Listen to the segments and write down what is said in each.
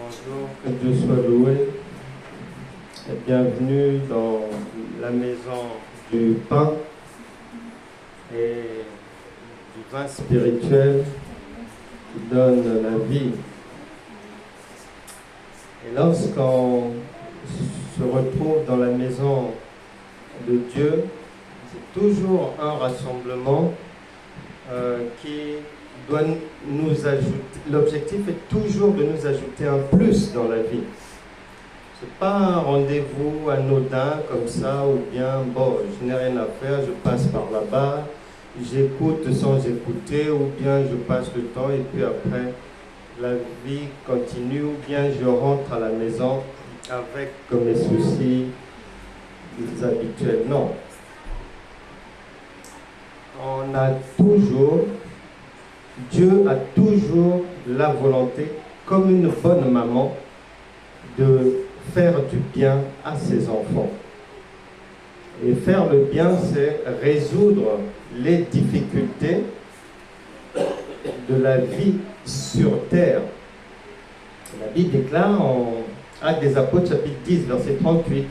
Bonjour, que Dieu soit loué. Et bienvenue dans la maison du pain et du vin spirituel qui donne la vie. Et lorsqu'on se retrouve dans la maison de Dieu, c'est toujours un rassemblement qui doit nous ajouter. L'objectif est toujours de nous ajouter un plus dans la vie. Ce n'est pas un rendez-vous anodin comme ça, ou bien, bon, je n'ai rien à faire, je passe par là-bas, j'écoute sans écouter, ou bien je passe le temps et puis après, la vie continue, ou bien je rentre à la maison avec mes soucis habituels. Non. On a toujours, Dieu a toujours la volonté, comme une bonne maman, de faire du bien à ses enfants. Et faire le bien, c'est résoudre les difficultés de la vie sur terre. La Bible déclare en Actes des Apôtres, chapitre 10, verset 38,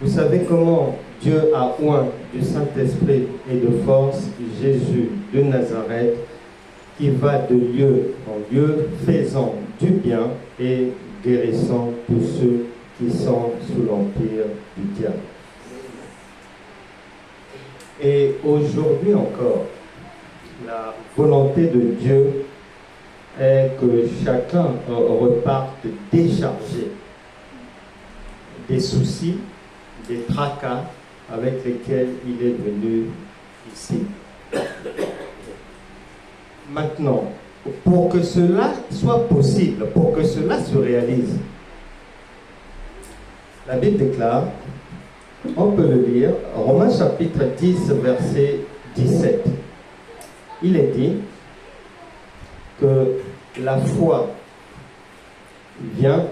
vous savez comment Dieu a oint du Saint-Esprit et de force Jésus de Nazareth, qui va de lieu en lieu, faisant du bien et guérissant tous ceux qui sont sous l'empire du diable. Et aujourd'hui encore, la volonté de Dieu est que chacun reparte déchargé des soucis, des tracas avec lesquels il est venu ici. Maintenant, pour que cela soit possible, pour que cela se réalise, la Bible déclare, on peut le lire, Romains chapitre 10, verset 17. Il est dit que la foi vient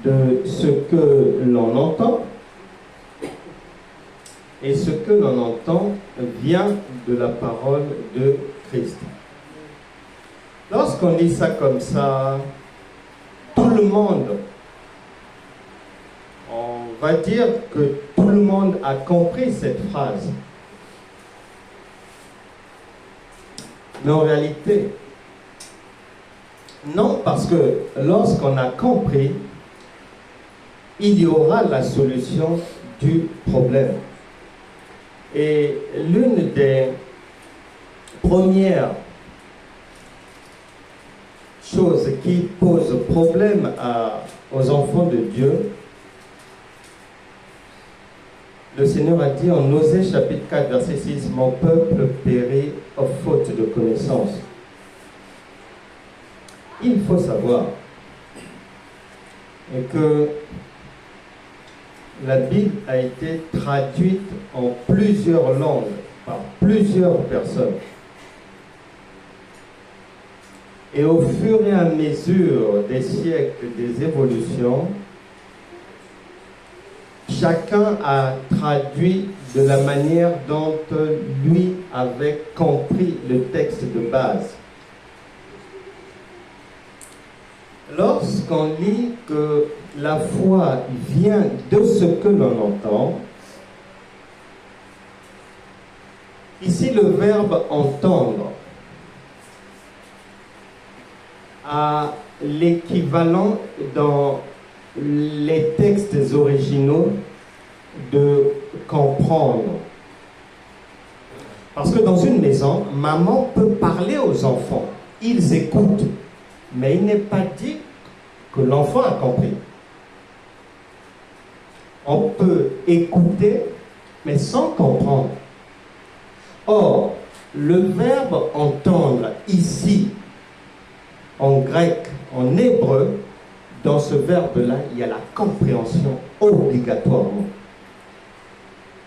de ce que l'on entend, et ce que l'on entend vient de la parole de Christ. Lorsqu'on lit ça comme ça, tout le monde, on va dire que tout le monde a compris cette phrase. Mais en réalité, non, parce que lorsqu'on a compris, il y aura la solution du problème. Et l'une des premières chose qui pose problème aux enfants de Dieu, le Seigneur a dit en Osée chapitre 4 verset 6, mon peuple périt à faute de connaissance. Il faut savoir que la Bible a été traduite en plusieurs langues par plusieurs personnes. Et au fur et à mesure des siècles, des évolutions, chacun a traduit de la manière dont lui avait compris le texte de base. Lorsqu'on lit que la foi vient de ce que l'on entend, ici le verbe entendre a l'équivalent dans les textes originaux de comprendre. Parce que dans une maison, maman peut parler aux enfants, ils écoutent, mais il n'est pas dit que l'enfant a compris. On peut écouter, mais sans comprendre. Or, le verbe entendre ici, en grec, en hébreu, dans ce verbe-là, il y a la compréhension obligatoirement.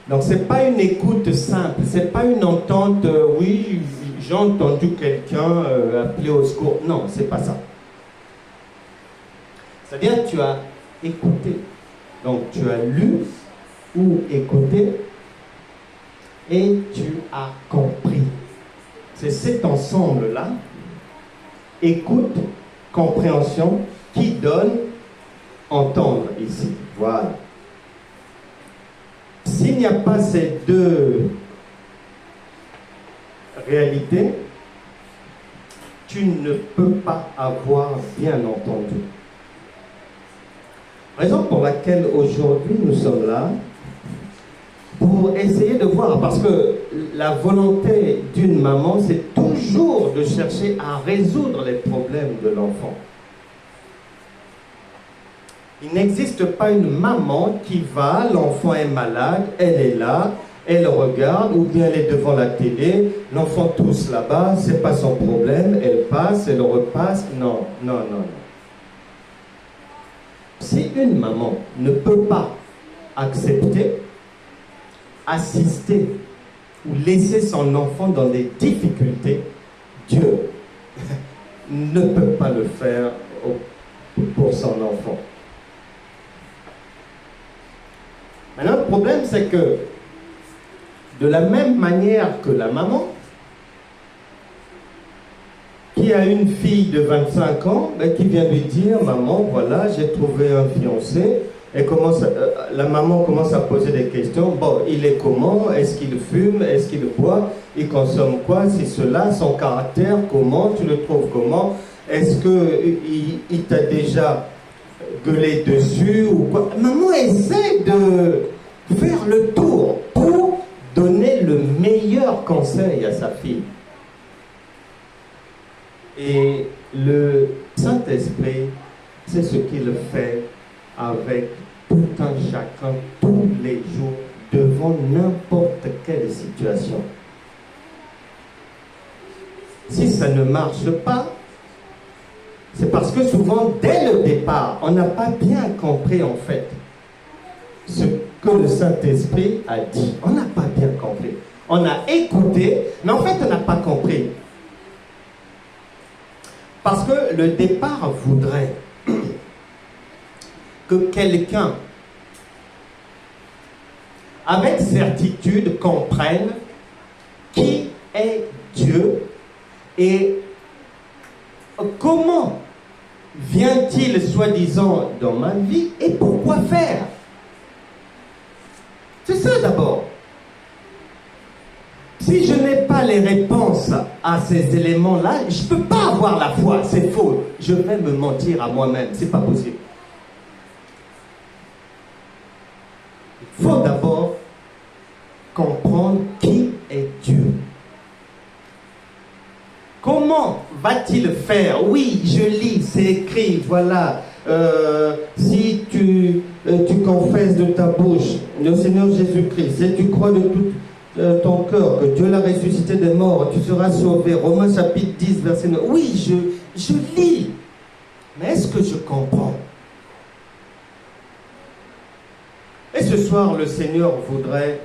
Donc, ce n'est pas une écoute simple, ce n'est pas une entente, oui, j'ai entendu quelqu'un appeler au secours. Non, ce n'est pas ça. C'est-à-dire que tu as écouté. Donc, tu as lu ou écouté et tu as compris. C'est cet ensemble-là, écoute, compréhension, qui donne entendre ici. Voilà. S'il n'y a pas ces deux réalités, tu ne peux pas avoir bien entendu. Raison pour laquelle aujourd'hui nous sommes là, pour essayer de voir, parce que la volonté d'une maman, c'est toujours de chercher à résoudre les problèmes de l'enfant. Il n'existe pas une maman qui va, l'enfant est malade, elle est là, elle regarde, ou bien elle est devant la télé, l'enfant tousse là-bas, c'est pas son problème, elle passe, elle repasse. Non, non, non, non. Si une maman ne peut pas accepter, assister ou laisser son enfant dans des difficultés, Dieu ne peut pas le faire pour son enfant. Maintenant, le problème, c'est que de la même manière que la maman, qui a une fille de 25 ans, qui vient lui dire, maman, voilà, j'ai trouvé un fiancé, et la maman commence à poser des questions. Bon, il est comment? Est-ce qu'il fume? Est-ce qu'il boit? Il consomme quoi? C'est cela, son caractère, comment? Tu le trouves comment? Est-ce qu'il t'a déjà gueulé dessus ou quoi? Maman essaie de faire le tour pour donner le meilleur conseil à sa fille. Et le Saint-Esprit, c'est ce qu'il fait avec tout un chacun, tous les jours, devant n'importe quelle situation. Si ça ne marche pas, c'est parce que souvent, dès le départ, on n'a pas bien compris en fait ce que le Saint-Esprit a dit. On n'a pas bien compris. On a écouté, mais en fait, on n'a pas compris. Parce que le départ voudrait que quelqu'un, avec certitude, comprenne qui est Dieu et comment vient-il soi-disant dans ma vie et pourquoi faire. C'est ça d'abord. Si je n'ai pas les réponses à ces éléments-là, je ne peux pas avoir la foi, c'est faux. Je vais me mentir à moi-même, c'est pas possible. Il faut d'abord comprendre qui est Dieu. Comment va-t-il faire? Oui, je lis, c'est écrit, voilà. Si tu confesses de ta bouche le Seigneur Jésus-Christ, et tu crois de tout ton cœur que Dieu l'a ressuscité des morts, tu seras sauvé. Romains chapitre 10, verset 9. Oui, je lis. Mais est-ce que je comprends? Et ce soir, le Seigneur voudrait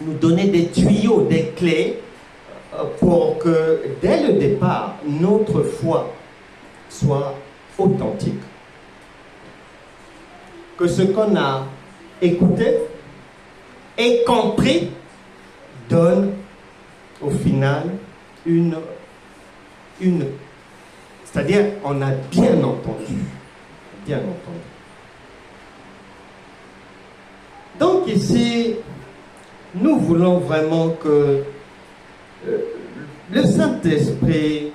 nous donner des tuyaux, des clés, pour que, dès le départ, notre foi soit authentique. Que ce qu'on a écouté et compris donne, au final, c'est-à-dire, on a bien entendu. Bien entendu. Donc ici, nous voulons vraiment que le Saint-Esprit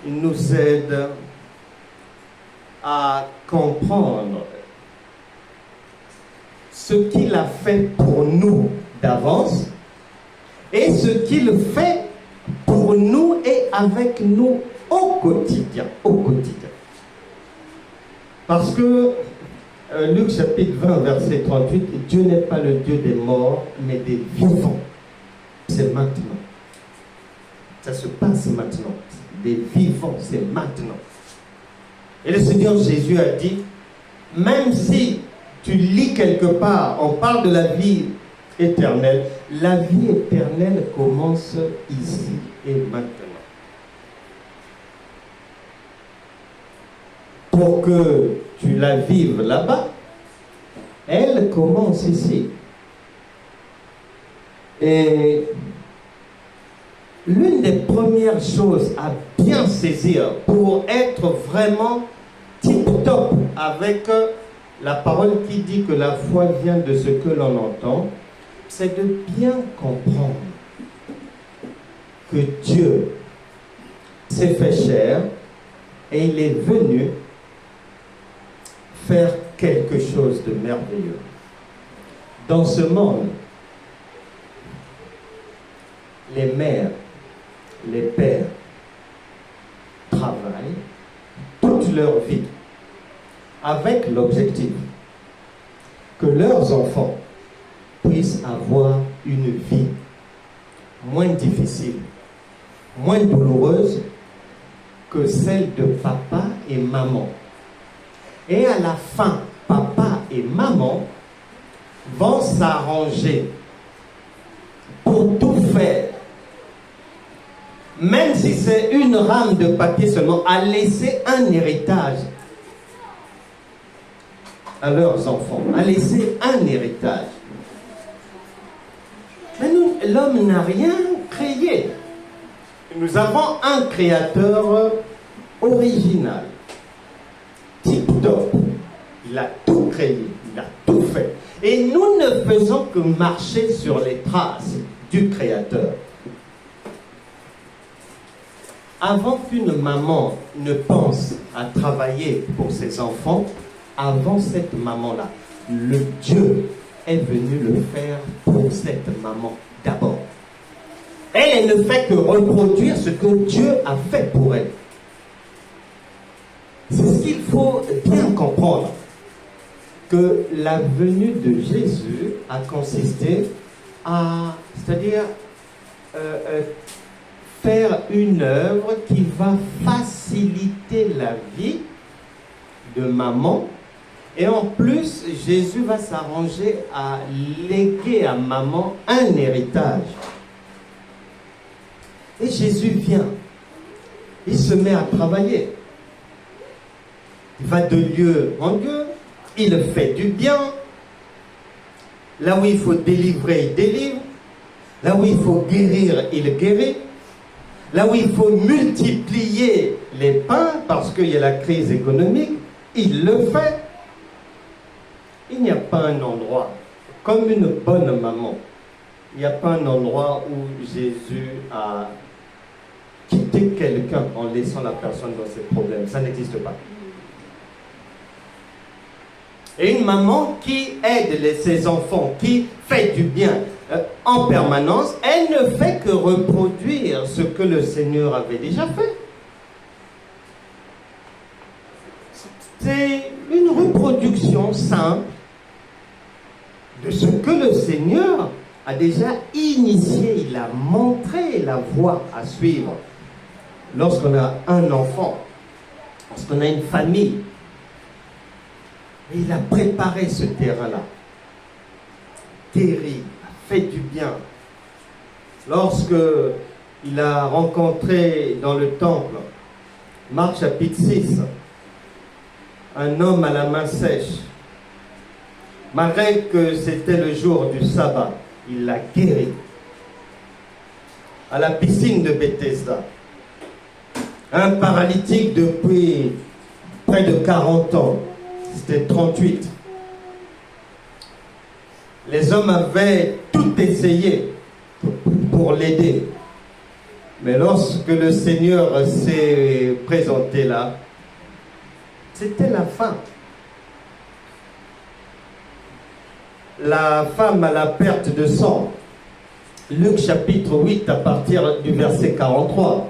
nous aide à comprendre ce qu'il a fait pour nous d'avance et ce qu'il fait pour nous et avec nous au quotidien. Au quotidien. Parce que Luc chapitre 20, verset 38, Dieu n'est pas le Dieu des morts, mais des vivants. C'est maintenant. Ça se passe maintenant. Des vivants, c'est maintenant. Et le Seigneur Jésus a dit, même si tu lis quelque part, on parle de la vie éternelle, la vie éternelle commence ici et maintenant. Pour que tu la vives là-bas, elle commence ici. Et l'une des premières choses à bien saisir pour être vraiment tip-top avec la parole qui dit que la foi vient de ce que l'on entend, c'est de bien comprendre que Dieu s'est fait chair et il est venu faire quelque chose de merveilleux. Dans ce monde, les mères, les pères travaillent toute leur vie avec l'objectif que leurs enfants puissent avoir une vie moins difficile, moins douloureuse que celle de papa et maman. Et à la fin, papa et maman vont s'arranger pour tout faire, même si c'est une rame de papier seulement, à laisser un héritage à leurs enfants, à laisser un héritage. Mais nous, l'homme n'a rien créé. Nous avons un créateur original, tip-top. Il a tout créé, il a tout fait. Et nous ne faisons que marcher sur les traces du créateur. Avant qu'une maman ne pense à travailler pour ses enfants, avant cette maman-là, le Dieu est venu le faire pour cette maman d'abord. Elle ne fait que reproduire ce que Dieu a fait pour elle. C'est ce qu'il faut bien comprendre. Que la venue de Jésus a consisté à, c'est-à-dire, faire une œuvre qui va faciliter la vie de maman. Et en plus, Jésus va s'arranger à léguer à maman un héritage. Et Jésus vient. Il se met à travailler. Il va de lieu en lieu. Il fait du bien. Là où il faut délivrer, il délivre. Là où il faut guérir, il guérit. Là où il faut multiplier les pains parce qu'il y a la crise économique, il le fait. Il n'y a pas un endroit, comme une bonne maman, il n'y a pas un endroit où Jésus a quitté quelqu'un en laissant la personne dans ses problèmes. Ça n'existe pas. Et une maman qui aide ses enfants, qui fait du bien en permanence, elle ne fait que reproduire ce que le Seigneur avait déjà fait. C'est une reproduction simple de ce que le Seigneur a déjà initié. Il a montré la voie à suivre. Lorsqu'on a un enfant, lorsqu'on a une famille, il a préparé ce terrain-là. Guéri, fait du bien. Lorsque il a rencontré dans le temple, Marc chapitre 6, un homme à la main sèche, malgré que c'était le jour du sabbat, il l'a guéri. À la piscine de Bethesda, un paralytique depuis près de 40 ans, c'était 38. Les hommes avaient tout essayé pour l'aider. Mais lorsque le Seigneur s'est présenté là, c'était la fin. La femme à la perte de sang, Luc chapitre 8 à partir du verset 43,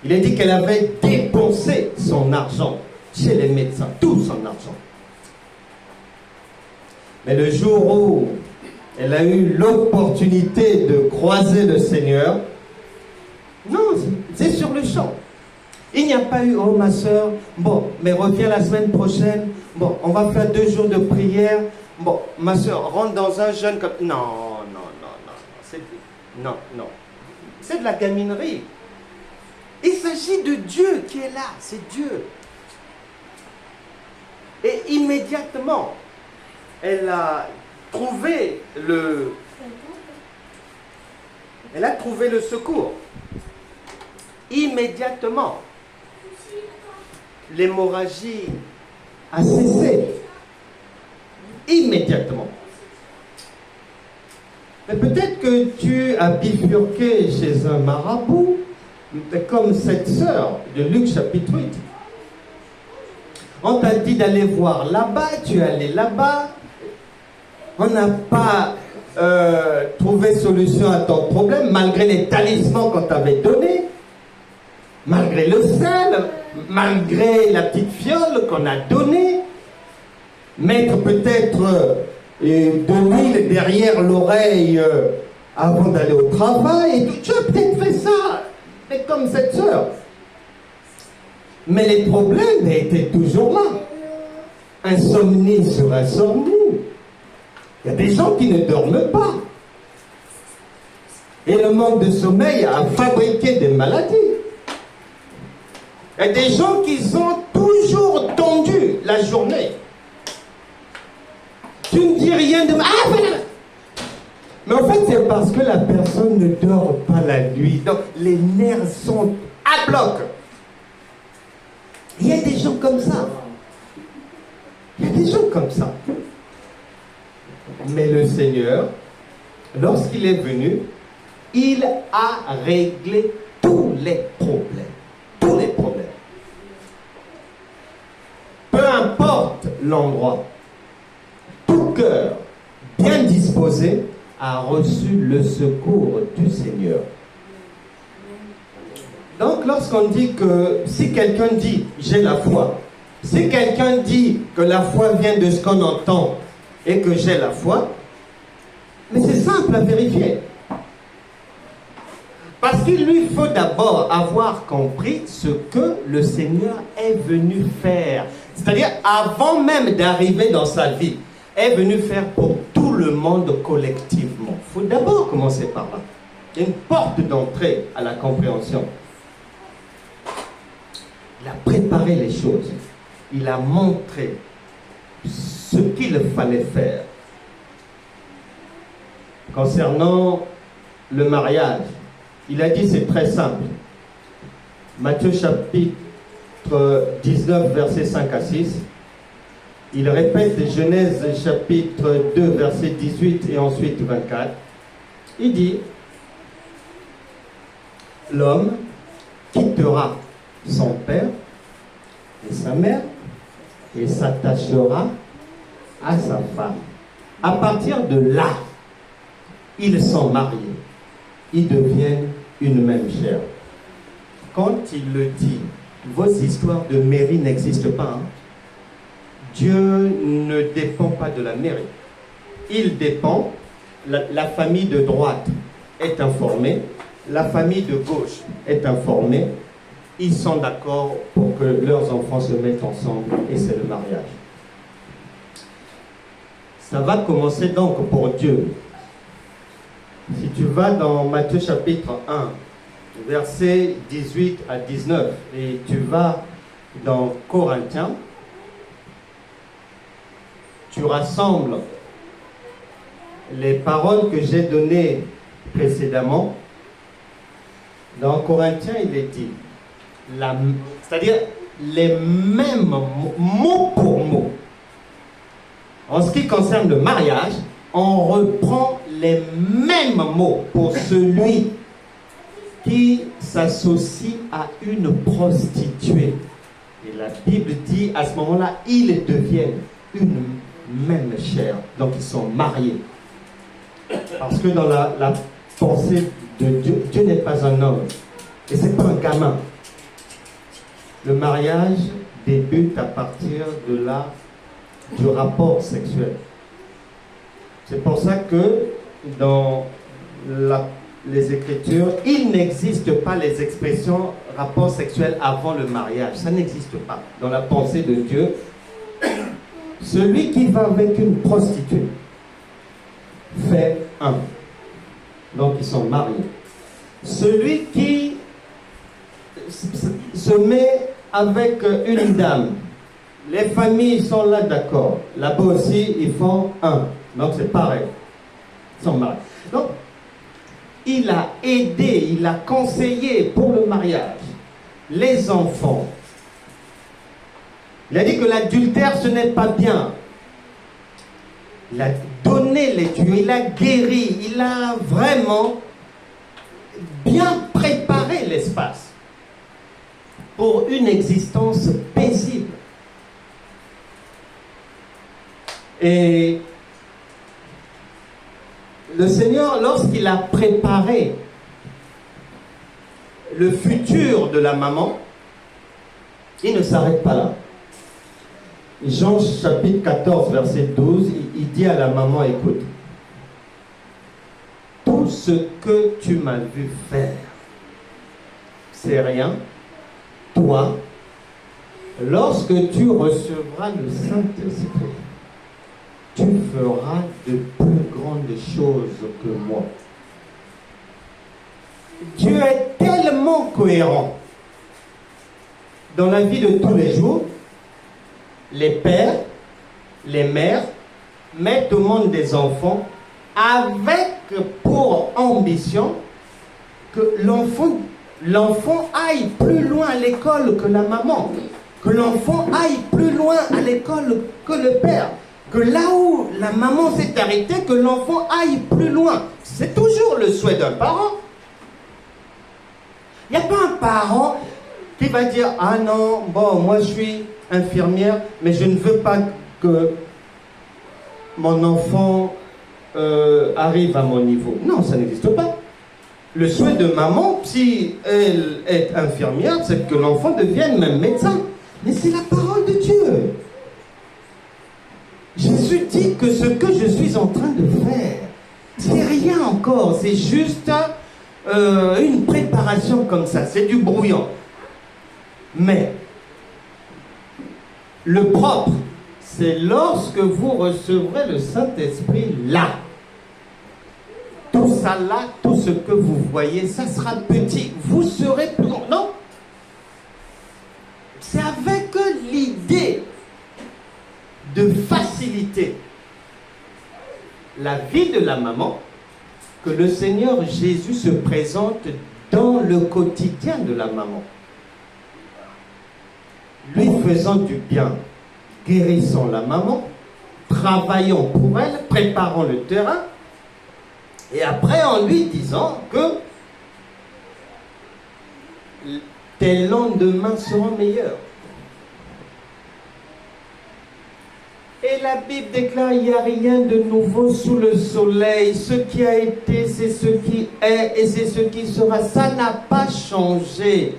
il est dit qu'elle avait dépensé son argent chez les médecins, tout son argent. Mais le jour où elle a eu l'opportunité de croiser le Seigneur, non, c'est sur le champ. Il n'y a pas eu, oh ma soeur, bon, mais reviens la semaine prochaine, bon, on va faire 2 jours de prière, bon, ma soeur, rentre dans un jeûne comme... Non, non. C'est de la gaminerie. Il s'agit de Dieu qui est là, c'est Dieu. Et immédiatement, elle a trouvé le secours. Immédiatement, l'hémorragie a cessé. Immédiatement. Mais peut-être que tu as bifurqué chez un marabout, comme cette sœur de Luc chapitre 8. On t'a dit d'aller voir là-bas, tu es allé là-bas. On n'a pas trouvé solution à ton problème, malgré les talismans qu'on t'avait donnés, malgré le sel, malgré la petite fiole qu'on a donnée. Mettre peut-être de l'huile derrière l'oreille avant d'aller au travail. Et tout. Tu as peut-être fait ça, mais comme cette sœur. Mais les problèmes étaient toujours là. Insomnie sur insomnie. Il y a des gens qui ne dorment pas. Et le manque de sommeil a fabriqué des maladies. Il y a des gens qui sont toujours tendus la journée. Tu ne dis rien de... Ah, voilà. Mais en fait, c'est parce que la personne ne dort pas la nuit. Donc, les nerfs sont à bloc. Il y a des gens comme ça. Il y a des gens comme ça. Mais le Seigneur, lorsqu'il est venu, il a réglé tous les problèmes. Tous les problèmes. Peu importe l'endroit, tout cœur bien disposé a reçu le secours du Seigneur. Donc lorsqu'on dit que, si quelqu'un dit j'ai la foi, si quelqu'un dit que la foi vient de ce qu'on entend et que j'ai la foi, mais c'est simple à vérifier. Parce qu'il lui faut d'abord avoir compris ce que le Seigneur est venu faire. C'est-à-dire avant même d'arriver dans sa vie, est venu faire pour tout le monde collectivement. Il faut d'abord commencer par là. Il y a une porte d'entrée à la compréhension. Il a préparé les choses. Il a montré ce qu'il fallait faire. Concernant le mariage, il a dit c'est très simple. Matthieu chapitre 19, versets 5 à 6. Il répète Genèse chapitre 2, verset 18 et ensuite 24. Il dit, l'homme quittera son père et sa mère et s'attachera à sa femme. À partir de là, ils sont mariés. Ils deviennent une même chair. Quand il le dit, vos histoires de mairie n'existent pas. Dieu ne dépend pas de la mairie. Il dépend, la famille de droite est informée, la famille de gauche est informée, ils sont d'accord pour que leurs enfants se mettent ensemble et c'est le mariage. Ça va commencer donc pour Dieu. Si tu vas dans Matthieu chapitre 1, versets 18 à 19, et tu vas dans Corinthiens, tu rassembles les paroles que j'ai données précédemment. Dans Corinthiens, il est dit, c'est-à-dire les mêmes mots, mot pour mot. En ce qui concerne le mariage, on reprend les mêmes mots pour celui qui s'associe à une prostituée. Et la Bible dit, à ce moment-là, ils deviennent une même chair. Donc ils sont mariés. Parce que dans la pensée de Dieu, Dieu n'est pas un homme. Et ce n'est pas un gamin. Le mariage débute à partir de du rapport sexuel. C'est pour ça que dans les Écritures, il n'existe pas les expressions rapport sexuel avant le mariage. Ça n'existe pas. Dans la pensée de Dieu, celui qui va avec une prostituée fait un. Donc ils sont mariés. Celui qui se met avec une dame, les familles sont là d'accord. Là-bas aussi, ils font un. Donc c'est pareil. Ils sont mariés. Donc, il a aidé, il a conseillé pour le mariage les enfants Il a dit que l'adultère, ce n'est pas bien. Il a donné les tuyaux, il a guéri, il a vraiment bien préparé l'espace pour une existence paisible. Et le Seigneur, lorsqu'il a préparé le futur de la maman, il ne s'arrête pas là. Jean chapitre 14, verset 12, il dit à la maman, écoute, tout ce que tu m'as vu faire, c'est rien. Toi, lorsque tu recevras le Saint-Esprit, tu feras de plus grandes choses que moi. Dieu est tellement cohérent dans la vie de tous les jours. Les pères, les mères mettent au monde des enfants avec pour ambition que l'enfant aille plus loin à l'école que la maman, que l'enfant aille plus loin à l'école que le père, que là où la maman s'est arrêtée, que l'enfant aille plus loin. C'est toujours le souhait d'un parent. Il n'y a pas un parent qui va dire « Ah non, bon, moi je suis infirmière, mais je ne veux pas que mon enfant arrive à mon niveau. » Non, ça n'existe pas. Le souhait de maman, si elle est infirmière, c'est que l'enfant devienne même médecin. Mais c'est la parole de Dieu. Jésus dit que ce que je suis en train de faire, c'est rien encore, c'est juste une préparation comme ça, c'est du brouillon. Mais le propre, c'est lorsque vous recevrez le Saint-Esprit là. Tout ça là, tout ce que vous voyez, ça sera petit. Vous serez plus grand. Non. C'est avec l'idée de faciliter la vie de la maman que le Seigneur Jésus se présente dans le quotidien de la maman. Lui faisant du bien, guérissant la maman, travaillant pour elle, préparant le terrain, et après en lui disant que tes lendemains seront meilleurs. Et la Bible déclare, il n'y a rien de nouveau sous le soleil. Ce qui a été, c'est ce qui est et c'est ce qui sera. Ça n'a pas changé.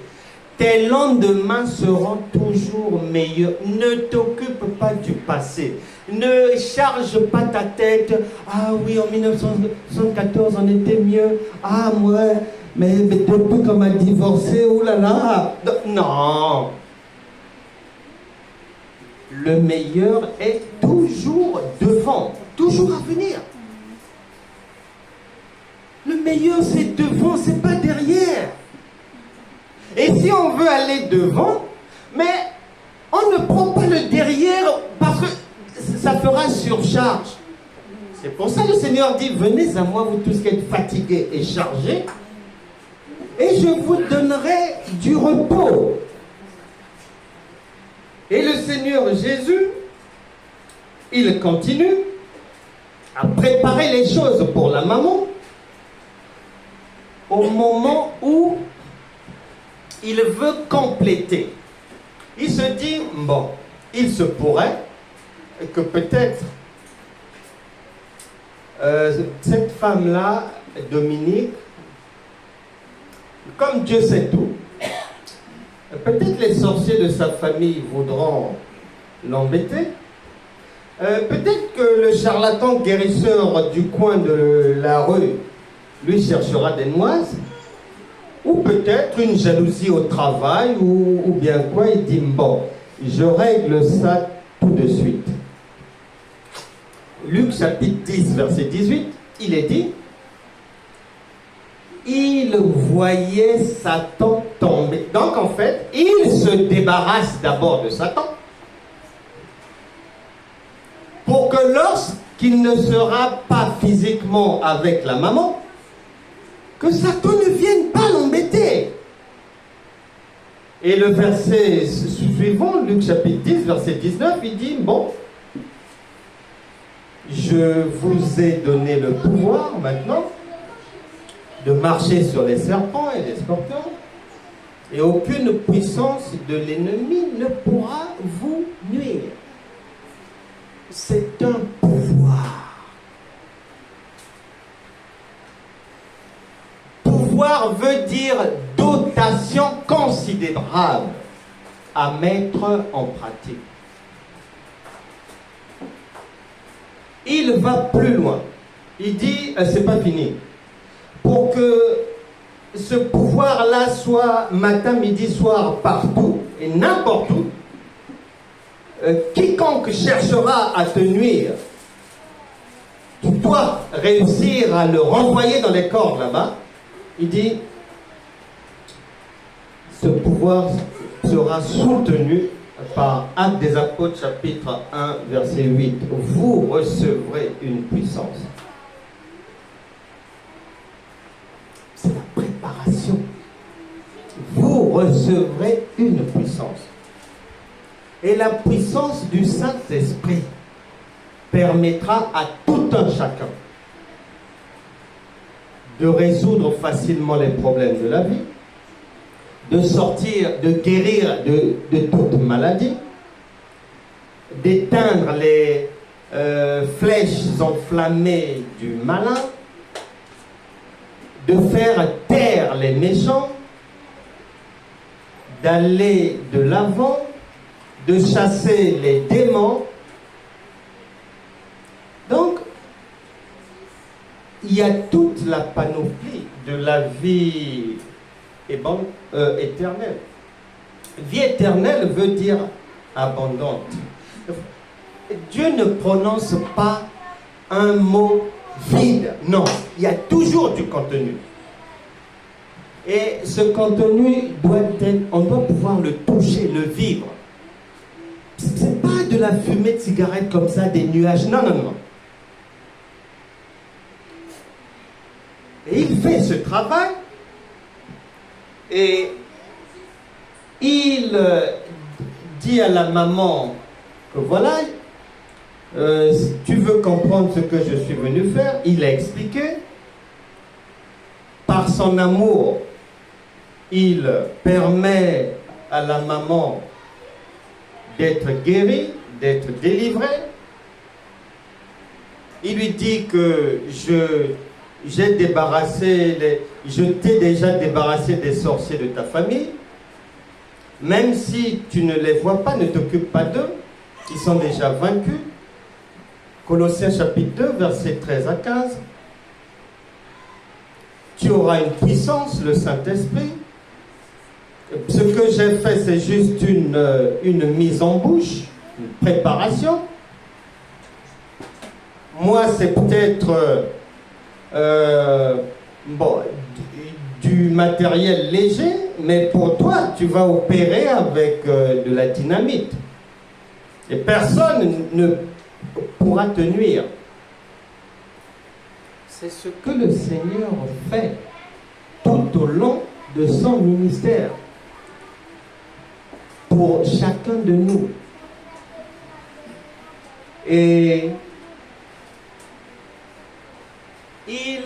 Tes lendemains seront toujours meilleurs. Ne t'occupe pas du passé. Ne charge pas ta tête. Ah oui, en 1974, on était mieux. Ah ouais, mais depuis qu'on m'a divorcé, oulala. Non. Le meilleur est toujours devant, toujours à venir. Le meilleur, c'est devant, c'est pas derrière. Et si on veut aller devant, mais on ne prend pas le derrière parce que ça fera surcharge. C'est pour ça que le Seigneur dit, venez à moi, vous tous qui êtes fatigués et chargés, et je vous donnerai du repos. Et le Seigneur Jésus, il continue à préparer les choses pour la maman au moment où il veut compléter. Il se dit, bon, il se pourrait que peut-être cette femme-là, Dominique, comme Dieu sait tout, peut-être les sorciers de sa famille voudront l'embêter. Peut-être que le charlatan guérisseur du coin de la rue lui cherchera des noises. Ou peut-être une jalousie au travail, ou bien quoi, il dit, bon, je règle ça tout de suite. Luc chapitre 10, verset 18, il est dit, il voyait Satan tomber. Donc en fait, il se débarrasse d'abord de Satan pour que lorsqu'il ne sera pas physiquement avec la maman, que Satan ne vienne pas l'embêter. Et le verset suivant, Luc chapitre 10, verset 19, il dit, bon, je vous ai donné le pouvoir maintenant de marcher sur les serpents et les scorpions, et aucune puissance de l'ennemi ne pourra vous nuire. C'est un pouvoir. Pouvoir veut dire dotation considérable à mettre en pratique. Il va plus loin. Il dit, c'est pas fini. Pour que ce pouvoir-là soit matin, midi, soir, partout et n'importe où, quiconque cherchera à te nuire, tu dois réussir à le renvoyer dans les cordes là-bas. Il dit, ce pouvoir sera soutenu par Actes des Apôtres chapitre 1 verset 8. Vous recevrez une puissance. C'est la préparation. Vous recevrez une puissance. Et la puissance du Saint-Esprit permettra à tout un chacun de résoudre facilement les problèmes de la vie, de sortir, de guérir de toute maladie, d'éteindre les flèches enflammées du malin, de faire taire les méchants, d'aller de l'avant, de chasser les démons. Donc, il y a toute la panoplie de la vie éternelle. Vie éternelle veut dire abondante. Dieu ne prononce pas un mot vide. Non, il y a toujours du contenu. Et ce contenu on doit pouvoir le toucher, le vivre. C'est pas de la fumée de cigarette comme ça, des nuages. Non, non, non. Et il fait ce travail et il dit à la maman que voilà, si tu veux comprendre ce que je suis venu faire, il a expliqué. Par son amour, il permet à la maman d'être guérie, d'être délivrée. Il lui dit que je t'ai déjà débarrassé des sorciers de ta famille. Même si tu ne les vois pas, ne t'occupe pas d'eux, ils sont déjà vaincus. Colossiens chapitre 2, versets 13 à 15. Tu auras une puissance, le Saint-Esprit. Ce que j'ai fait, c'est juste une mise en bouche, une préparation. Moi, c'est peut-être du matériel léger, mais pour toi, tu vas opérer avec de la dynamite. Et personne ne pourra te nuire. C'est ce que le Seigneur fait tout au long de son ministère. Pour chacun de nous. Et il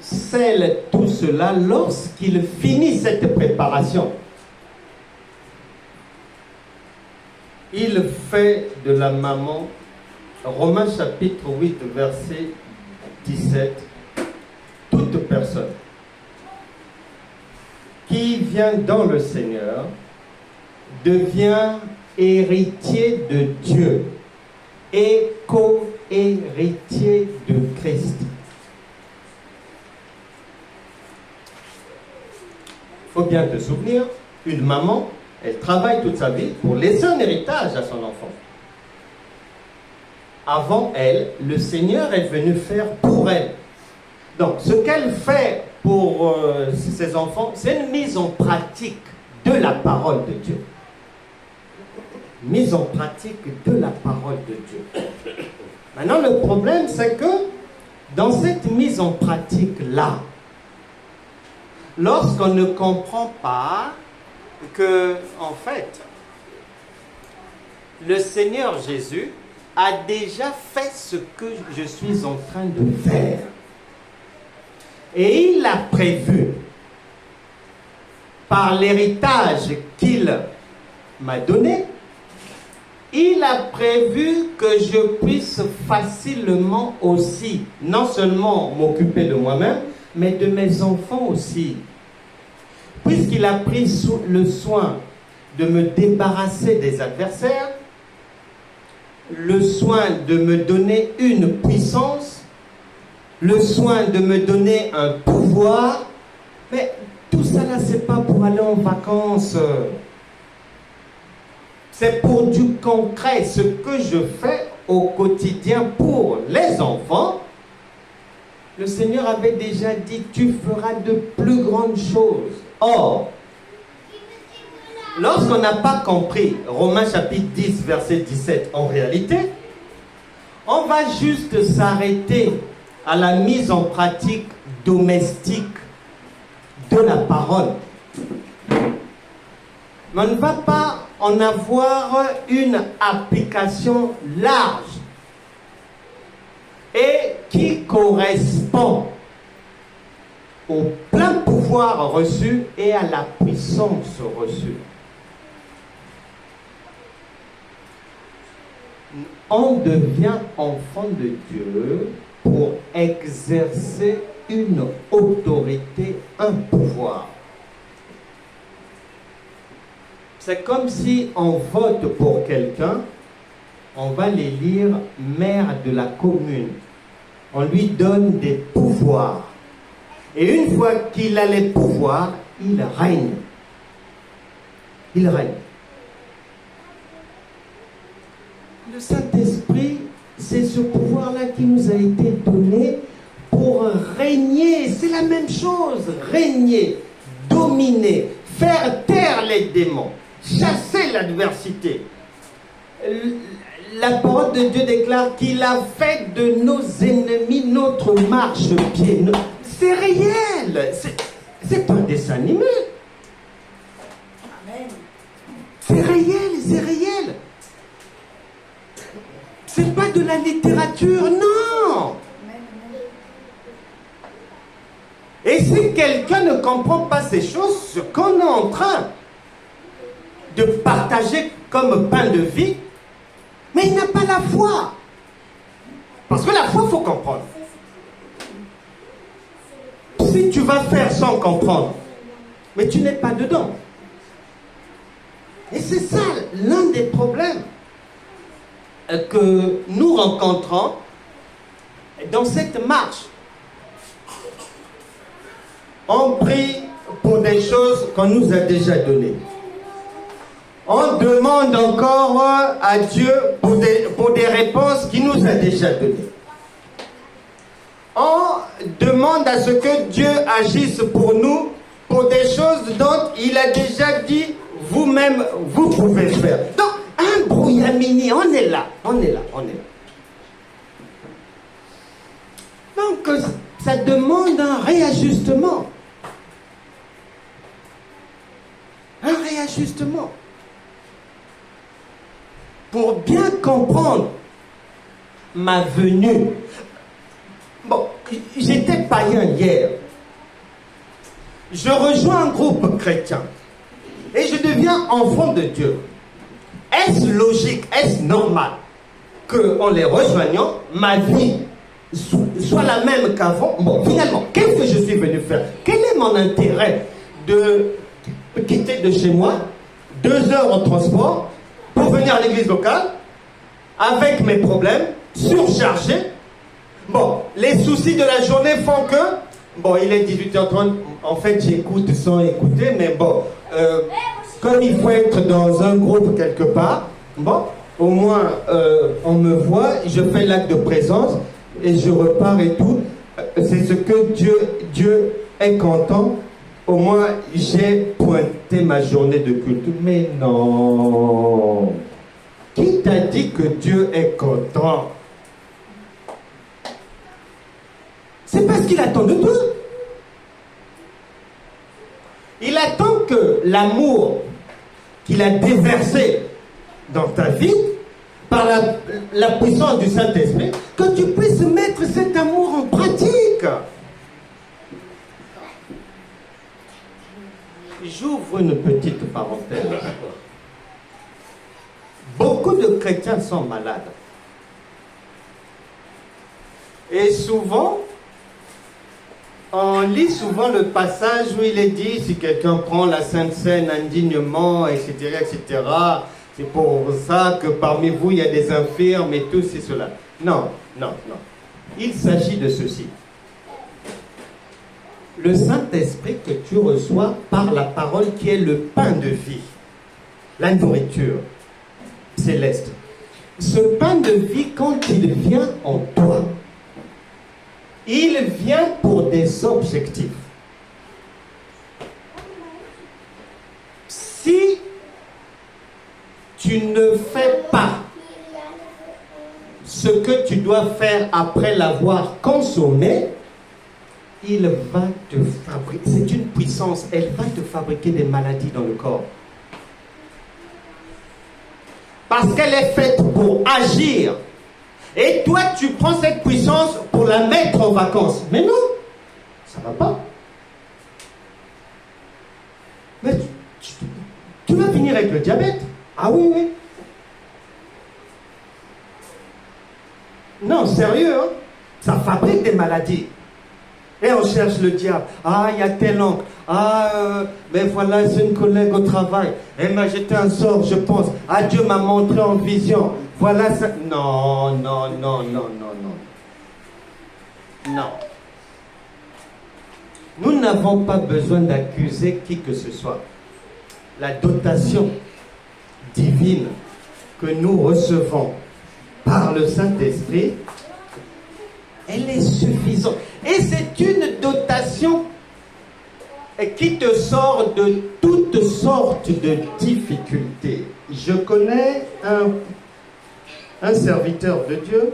scelle tout cela lorsqu'il finit cette préparation. Il fait de la maman, Romains chapitre 8, verset 17, toute personne qui vient dans le Seigneur devient héritier de Dieu et co-héritier de Christ. Il faut bien te souvenir, une maman, elle travaille toute sa vie pour laisser un héritage à son enfant. Avant elle, le Seigneur est venu faire pour elle. Donc, ce qu'elle fait pour ses enfants, c'est une mise en pratique de la parole de Dieu. Mise en pratique de la parole de Dieu. Maintenant, le problème, c'est que dans cette mise en pratique-là, lorsqu'on ne comprend pas que, en fait, le Seigneur Jésus a déjà fait ce que je suis en train de faire. Et il a prévu, par l'héritage qu'il m'a donné, il a prévu que je puisse facilement aussi, non seulement m'occuper de moi-même, mais de mes enfants aussi. Puisqu'il a pris le soin de me débarrasser des adversaires, le soin de me donner une puissance, le soin de me donner un pouvoir, mais tout ça là, c'est pas pour aller en vacances. C'est pour du concret, ce que je fais au quotidien pour les enfants. Le Seigneur avait déjà dit, tu feras de plus grandes choses. Or, lorsqu'on n'a pas compris Romains chapitre 10, verset 17, en réalité, on va juste s'arrêter à la mise en pratique domestique de la parole. Mais on ne va pas en avoir une application large et qui correspond au plein pouvoir reçu et à la puissance reçue. On devient enfant de Dieu pour exercer une autorité, un pouvoir. C'est comme si on vote pour quelqu'un, on va l'élire maire de la commune. On lui donne des pouvoirs. Et une fois qu'il a les pouvoirs, il règne. Il règne. Le Saint-Esprit, c'est ce pouvoir-là qui nous a été donné pour régner. C'est la même chose. Régner, dominer, faire taire les démons, chasser l'adversité. La parole de Dieu déclare qu'il a fait de nos ennemis notre marchepied. C'est réel. C'est pas un dessin animé. Amen. C'est réel, c'est réel. C'est pas de la littérature, non. Et si quelqu'un ne comprend pas ces choses, ce qu'on est en train de partager comme pain de vie, mais il n'a pas la foi. Parce que la foi, il faut comprendre. Si tu vas faire sans comprendre, mais tu n'es pas dedans. Et c'est ça l'un des problèmes que nous rencontrons dans cette marche. On prie pour des choses qu'on nous a déjà données. On demande encore à Dieu pour des réponses qu'il nous a déjà données. On demande à ce que Dieu agisse pour nous, pour des choses dont il a déjà dit, vous-même, vous pouvez faire. Donc, un brouillamini, on est là. Donc, ça demande un réajustement. Un réajustement. Pour bien comprendre ma venue. Bon, j'étais païen hier. Je rejoins un groupe chrétien. Et je deviens enfant de Dieu. Est-ce logique, est-ce normal qu'en les rejoignant, ma vie soit la même qu'avant? Bon, finalement, qu'est-ce que je suis venu faire? Quel est mon intérêt de quitter de chez moi 2 heures en transport pour venir à l'église locale avec mes problèmes, surchargé? Bon, les soucis de la journée font que, bon, il est 18h30, en fait j'écoute sans écouter, mais bon, comme il faut être dans un groupe quelque part, bon, au moins on me voit, je fais l'acte de présence et je repars et tout. C'est ce que Dieu est content. Au moins j'ai pointé ma journée de culte. Mais non. Qui t'a dit que Dieu est content? C'est parce qu'il attend de toi. Il attend que l'amour qu'il a déversé dans ta vie, par la puissance du Saint-Esprit, que tu puisses mettre cet amour en pratique. J'ouvre une petite parenthèse. Beaucoup de chrétiens sont malades. Et souvent, on lit souvent le passage où il est dit, si quelqu'un prend la Sainte Seine indignement, etc., etc., c'est pour ça que parmi vous, il y a des infirmes et tout, c'est cela. Non, non, non. Il s'agit de ceci. Le Saint-Esprit que tu reçois par la parole qui est le pain de vie, la nourriture céleste. Ce pain de vie, quand il vient en toi, il vient pour des objectifs. Si tu ne fais pas ce que tu dois faire après l'avoir consommé, il va te fabriquer, c'est une puissance, elle va te fabriquer des maladies dans le corps. Parce qu'elle est faite pour agir. Et toi, tu prends cette puissance pour la mettre en vacances. Mais non, ça ne va pas. Mais tu vas finir avec le diabète. Ah oui, oui. Non, sérieux, hein? Ça fabrique des maladies. Et on cherche le diable. Ah, il y a tel oncle. Ah, mais voilà, c'est une collègue au travail. Elle m'a jeté un sort, je pense. Ah, Dieu m'a montré en vision. Voilà ça. Non, non, non, non, non, non. Non. Nous n'avons pas besoin d'accuser qui que ce soit. La dotation divine que nous recevons par le Saint-Esprit, elle est suffisante. Et c'est une dotation qui te sort de toutes sortes de difficultés. Je connais un serviteur de Dieu.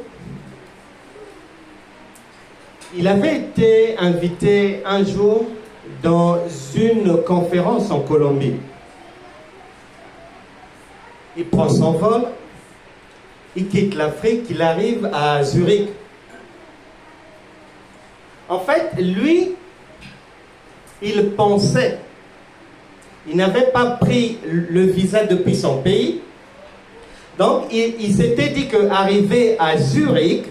Il avait été invité un jour dans une conférence en Colombie. Il prend son vol, il quitte l'Afrique, il arrive à Zurich. En fait, lui, il pensait, il n'avait pas pris le visa depuis son pays, donc il s'était dit qu'arrivé à Zurich,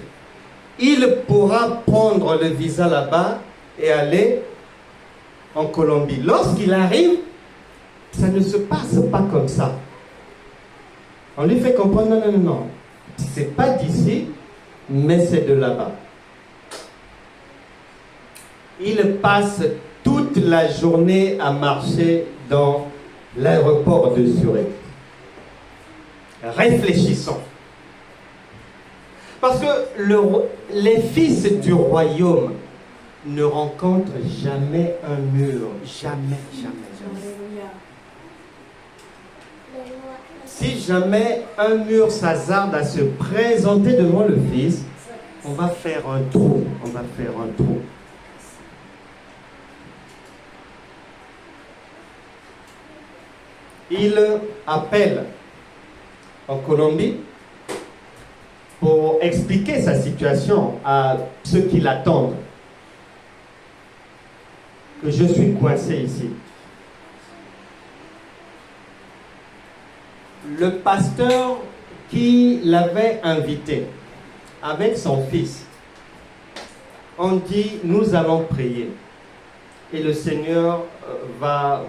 il pourra prendre le visa là-bas et aller en Colombie. Lorsqu'il arrive, ça ne se passe pas comme ça. On lui fait comprendre, non, non, non, non, c'est pas d'ici, mais c'est de là-bas. Il passe toute la journée à marcher dans l'aéroport de Zurich. Réfléchissons. Parce que les fils du royaume ne rencontrent jamais un mur. Jamais, jamais, jamais. Si jamais un mur s'hasarde à se présenter devant le fils, on va faire un trou. On va faire un trou. Il appelle en Colombie pour expliquer sa situation à ceux qui l'attendent. Que je suis coincé ici. Le pasteur qui l'avait invité avec son fils, on dit, nous allons prier. Et le Seigneur va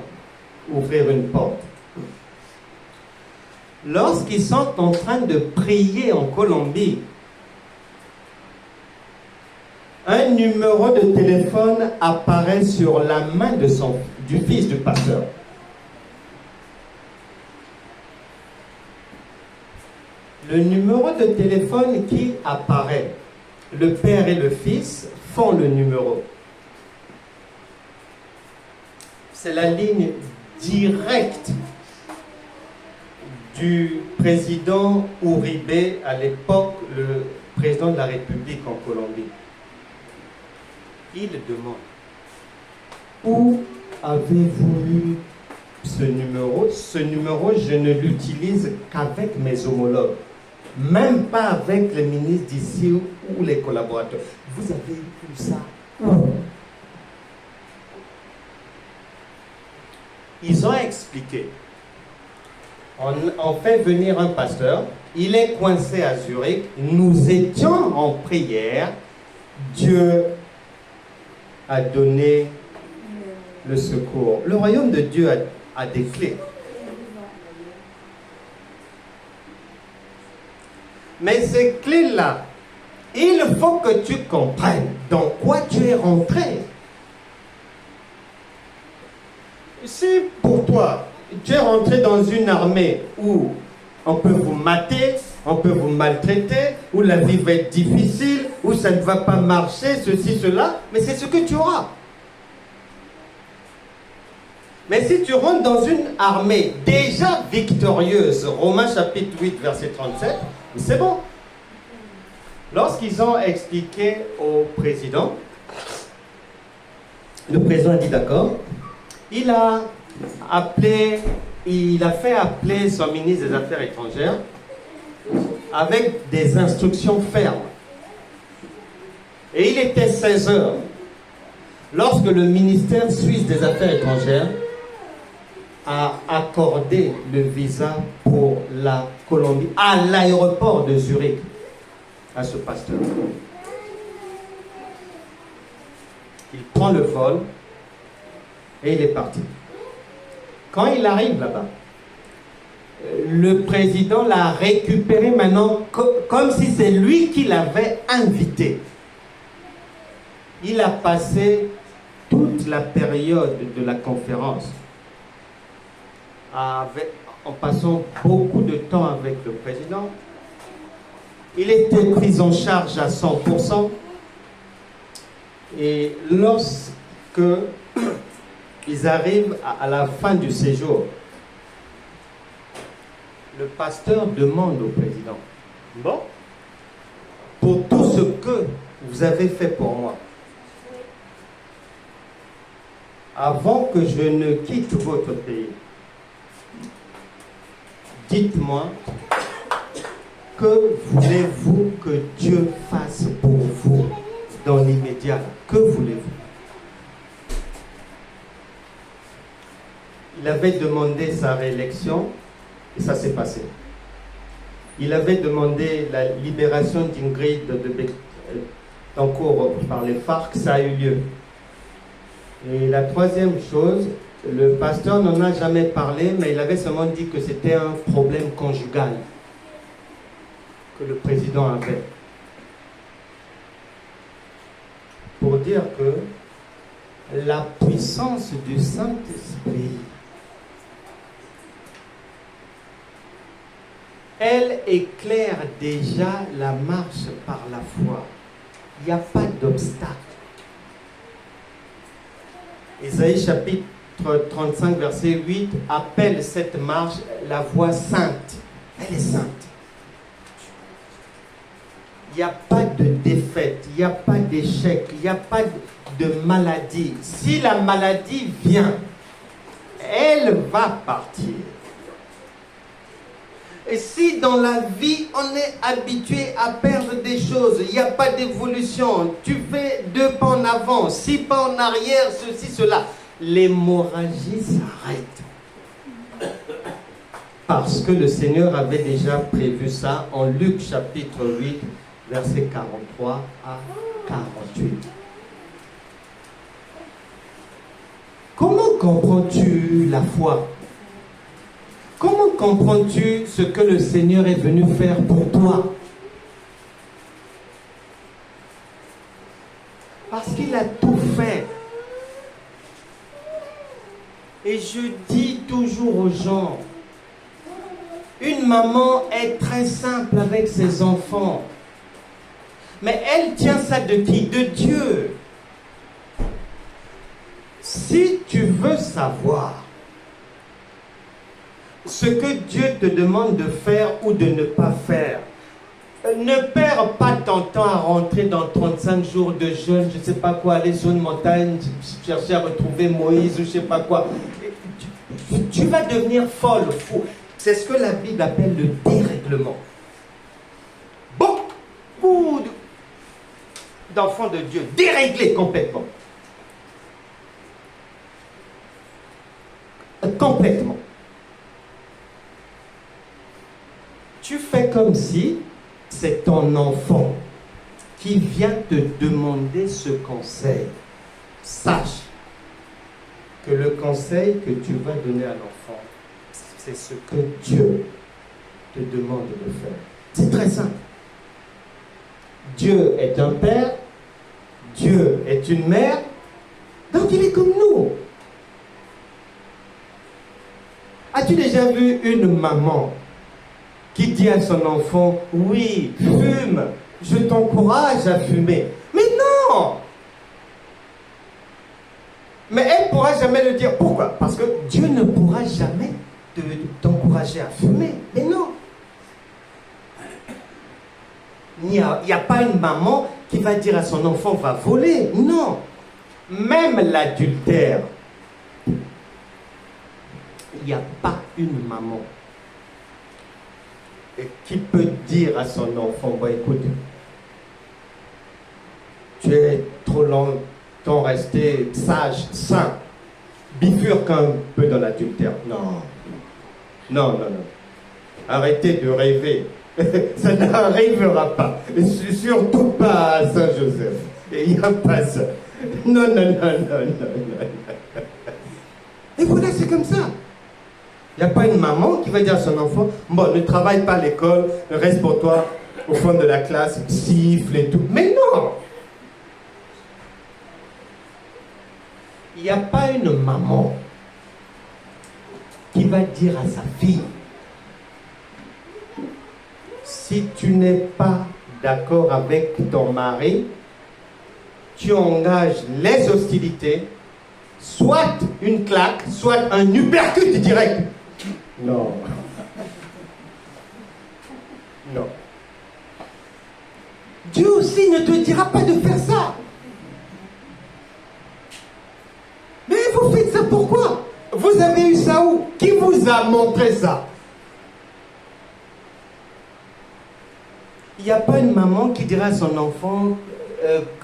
ouvrir une porte. Lorsqu'ils sont en train de prier en Colombie, un numéro de téléphone apparaît sur la main du fils du pasteur. Le numéro de téléphone qui apparaît, le père et le fils font le numéro. C'est la ligne directe du président Uribe, à l'époque le président de la République en Colombie. Il demande, où avez-vous eu ce numéro, je ne l'utilise qu'avec mes homologues. Même pas avec les ministres d'ici ou les collaborateurs. Vous avez vu ça où? Ils ont expliqué. On fait venir un pasteur. Il est coincé à Zurich. Nous étions en prière. Dieu a donné le secours. Le royaume de Dieu a des clés. Mais ces clés-là, il faut que tu comprennes dans quoi tu es rentré. Si pour toi, tu es rentré dans une armée où on peut vous mater, on peut vous maltraiter, où la vie va être difficile, où ça ne va pas marcher, ceci, cela, mais c'est ce que tu auras. Mais si tu rentres dans une armée déjà victorieuse, Romains chapitre 8, verset 37, c'est bon. Lorsqu'ils ont expliqué au président, le président a dit d'accord. Il a fait appeler son ministre des Affaires étrangères avec des instructions fermes. Et il était 16 heures lorsque le ministère suisse des Affaires étrangères a accordé le visa pour la Colombie à l'aéroport de Zurich à ce pasteur. Il prend le vol et il est parti. Quand il arrive là-bas, le président l'a récupéré maintenant comme si c'est lui qui l'avait invité. Il a passé toute la période de la conférence en passant beaucoup de temps avec le président. Il était pris en charge à 100%. Et lorsque ils arrivent à la fin du séjour, le pasteur demande au président: bon, pour tout ce que vous avez fait pour moi, avant que je ne quitte votre pays, dites-moi, que voulez-vous que Dieu fasse pour vous dans l'immédiat? Que voulez-vous? Il avait demandé sa réélection et ça s'est passé. Il avait demandé la libération d'Ingrid Betancourt par les FARC, ça a eu lieu. Et la troisième chose, le pasteur n'en a jamais parlé, mais il avait seulement dit que c'était un problème conjugal que le président avait. Pour dire que la puissance du Saint-Esprit, elle éclaire déjà la marche par la foi. Il n'y a pas d'obstacle. Ésaïe chapitre 35, verset 8 appelle cette marche la voie sainte. Elle est sainte. Il n'y a pas de défaite, il n'y a pas d'échec, il n'y a pas de maladie. Si la maladie vient, elle va partir. Et si dans la vie, on est habitué à perdre des choses, il n'y a pas d'évolution, tu fais 2 pas en avant, 6 pas en arrière, ceci, cela, l'hémorragie s'arrête. Parce que le Seigneur avait déjà prévu ça en Luc chapitre 8, versets 43 à 48. Comment comprends-tu la foi? Comment comprends-tu ce que le Seigneur est venu faire pour toi? Parce qu'il a tout fait. Et je dis toujours aux gens, une maman est très simple avec ses enfants. Mais elle tient ça de qui? De Dieu. Si tu veux savoir ce que Dieu te demande de faire ou de ne pas faire, ne perds pas ton temps à rentrer dans 35 jours de jeûne, je ne sais pas quoi, aller sur une montagne, chercher à retrouver Moïse ou je ne sais pas quoi. tu vas devenir folle, fou. C'est ce que la Bible appelle le dérèglement. Beaucoup d'enfants de Dieu déréglés complètement. Complètement. Tu fais comme si c'est ton enfant qui vient te demander ce conseil. Sache que le conseil que tu vas donner à l'enfant, c'est ce que Dieu te demande de faire. C'est très simple. Dieu est un père, Dieu est une mère, donc il est comme nous. As-tu déjà vu une maman qui dit à son enfant, oui, fume, je t'encourage à fumer? Mais non! Mais elle ne pourra jamais le dire. Pourquoi? Parce que Dieu ne pourra jamais t'encourager à fumer. Mais non! Il n'y a pas une maman qui va dire à son enfant, va voler. Non! Même l'adultère, il n'y a pas une maman qui peut dire à son enfant, bon écoute, tu es trop longtemps resté sage, saint, bifurque un peu dans l'adultère. Non. Non, non, non. Arrêtez de rêver. Ça n'arrivera pas. Surtout pas à Saint-Joseph. Il n'y a pas ça. Non, non, non, non, non, non. Et voilà, c'est comme ça. Il n'y a pas une maman qui va dire à son enfant, bon, ne travaille pas à l'école, reste pour toi au fond de la classe, siffle et tout. Mais non! Il n'y a pas une maman qui va dire à sa fille, si tu n'es pas d'accord avec ton mari, tu engages les hostilités, soit une claque, soit un uppercut direct. Non. Non. Dieu aussi ne te dira pas de faire ça. Mais vous faites ça pourquoi? Vous avez eu ça où? Qui vous a montré ça? Il n'y a pas une maman qui dira à son enfant,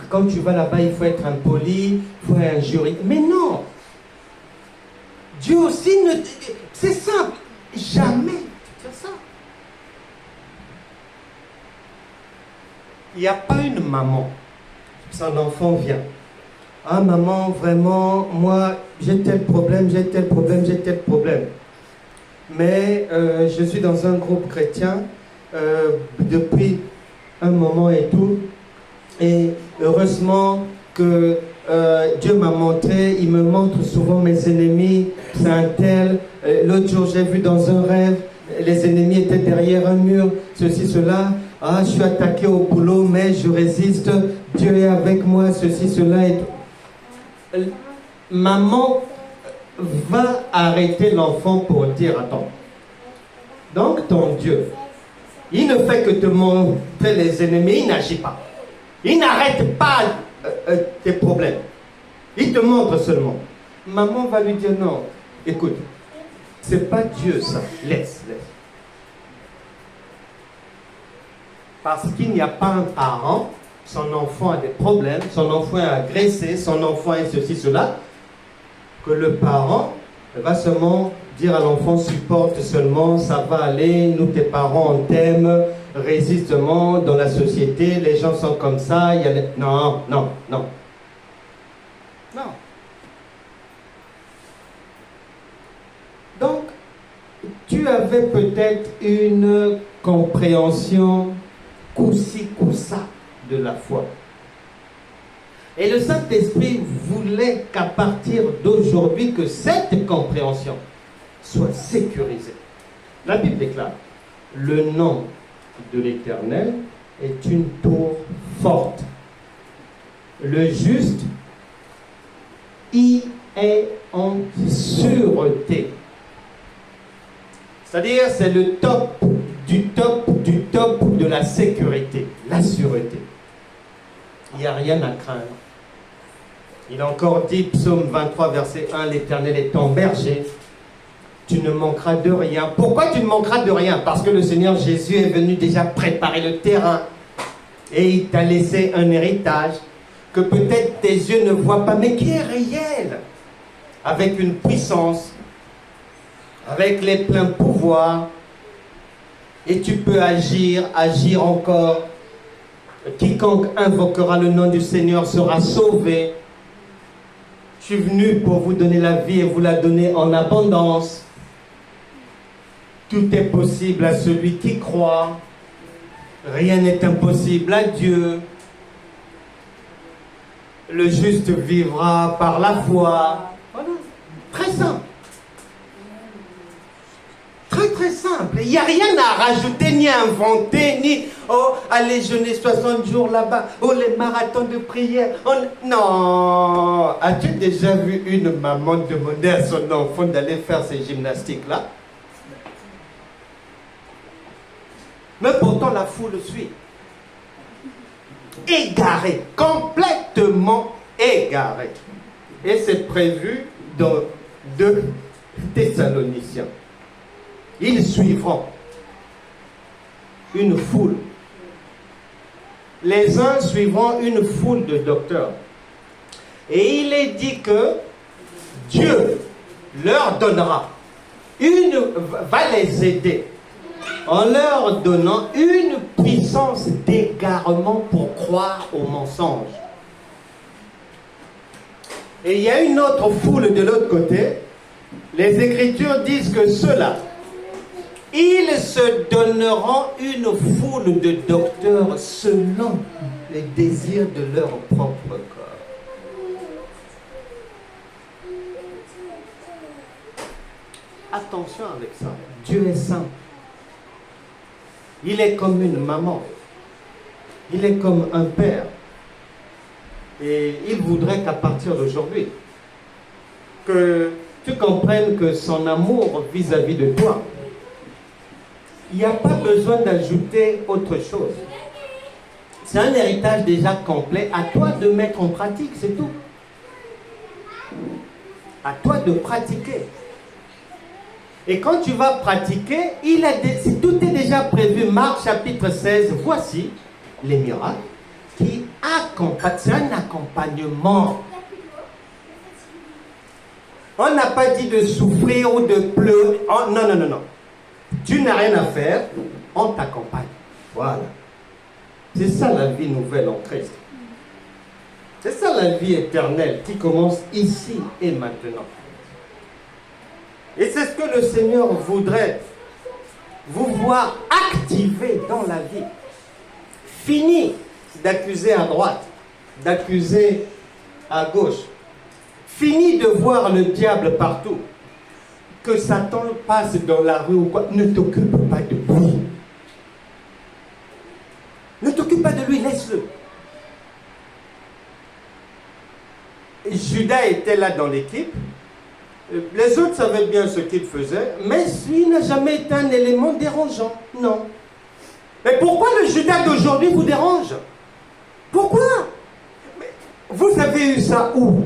quand tu vas là-bas, il faut être impoli, il faut injurier. Mais non! Dieu aussi ne... C'est simple. Jamais tu fais ça. Il n'y a pas une maman. Son enfant vient. Ah maman, vraiment, moi, j'ai tel problème, j'ai tel problème, j'ai tel problème. Mais je suis dans un groupe chrétien depuis un moment et tout. Et heureusement que Dieu m'a montré, il me montre souvent mes ennemis, c'est un tel. L'autre jour, j'ai vu dans un rêve, les ennemis étaient derrière un mur, ceci, cela. Ah, je suis attaqué au boulot, mais je résiste. Dieu est avec moi, ceci, cela. Et maman va arrêter l'enfant pour dire, attends. Donc, ton Dieu, il ne fait que te montrer les ennemis, il n'agit pas. Il n'arrête pas tes problèmes. Il te montre seulement. Maman va lui dire non. Écoute, c'est pas Dieu ça. Laisse. Parce qu'il n'y a pas un parent, son enfant a des problèmes, son enfant est agressé, son enfant est ceci, cela, que le parent va seulement dire à l'enfant supporte seulement, ça va aller, nous tes parents on t'aime, résistement dans la société, les gens sont comme ça, il y a les... Non. Donc, tu avais peut-être une compréhension coup-ci, coup-ça de la foi. Et le Saint-Esprit voulait qu'à partir d'aujourd'hui, que cette compréhension soit sécurisée. La Bible déclare, le nom de l'Éternel est une tour forte. Le juste y est en sûreté. C'est-à-dire, c'est le top de la sécurité, la sûreté. Il n'y a rien à craindre. Il a encore dit, psaume 23, verset 1, l'Éternel est ton berger, tu ne manqueras de rien. Pourquoi tu ne manqueras de rien? Parce que le Seigneur Jésus est venu déjà préparer le terrain. Et il t'a laissé un héritage que peut-être tes yeux ne voient pas, mais qui est réel. Avec une puissance, avec les pleins pouvoirs. Et tu peux agir encore. Quiconque invoquera le nom du Seigneur sera sauvé. Je suis venu pour vous donner la vie et vous la donner en abondance. Tout est possible à celui qui croit. Rien n'est impossible à Dieu. Le juste vivra par la foi. Voilà. Très simple. Très très simple. Il n'y a rien à rajouter, ni à inventer, ni aller jeûner 60 jours là-bas, les marathons de prière. Non. As-tu déjà vu une maman demander à son enfant d'aller faire ces gymnastiques-là? Mais pourtant la foule suit. Égaré, complètement égaré. Et c'est prévu dans 2 Thessaloniciens. Ils suivront une foule. Les uns suivront une foule de docteurs. Et il est dit que Dieu leur donnera va les aider en leur donnant une puissance d'égarement pour croire aux mensonges. Et il y a une autre foule de l'autre côté. Les Écritures disent que ceux-là, ils se donneront une foule de docteurs selon les désirs de leur propre corps. Attention avec ça. Dieu est saint. Il est comme une maman. Il est comme un père. Et il voudrait qu'à partir d'aujourd'hui, que tu comprennes que son amour vis-à-vis de toi, il n'y a pas besoin d'ajouter autre chose. C'est un héritage déjà complet. À toi de mettre en pratique, c'est tout. À toi de pratiquer. Et quand tu vas pratiquer, tout est déjà prévu. Marc chapitre 16, voici les miracles qui accompagnent. C'est un accompagnement. On n'a pas dit de souffrir ou de pleurer. Oh, non, non, non, non. Tu n'as rien à faire, on t'accompagne. Voilà. C'est ça la vie nouvelle en Christ. C'est ça la vie éternelle qui commence ici et maintenant. Et c'est ce que le Seigneur voudrait vous voir activer dans la vie. Fini d'accuser à droite, d'accuser à gauche. Fini de voir le diable partout. Que Satan passe dans la rue ou quoi, ne t'occupe pas de lui. Ne t'occupe pas de lui, laisse-le. Judas était là dans l'équipe. Les autres savaient bien ce qu'il faisait, mais lui n'a jamais été un élément dérangeant. Non. Mais pourquoi le Judas d'aujourd'hui vous dérange? Pourquoi? Mais vous avez eu ça où?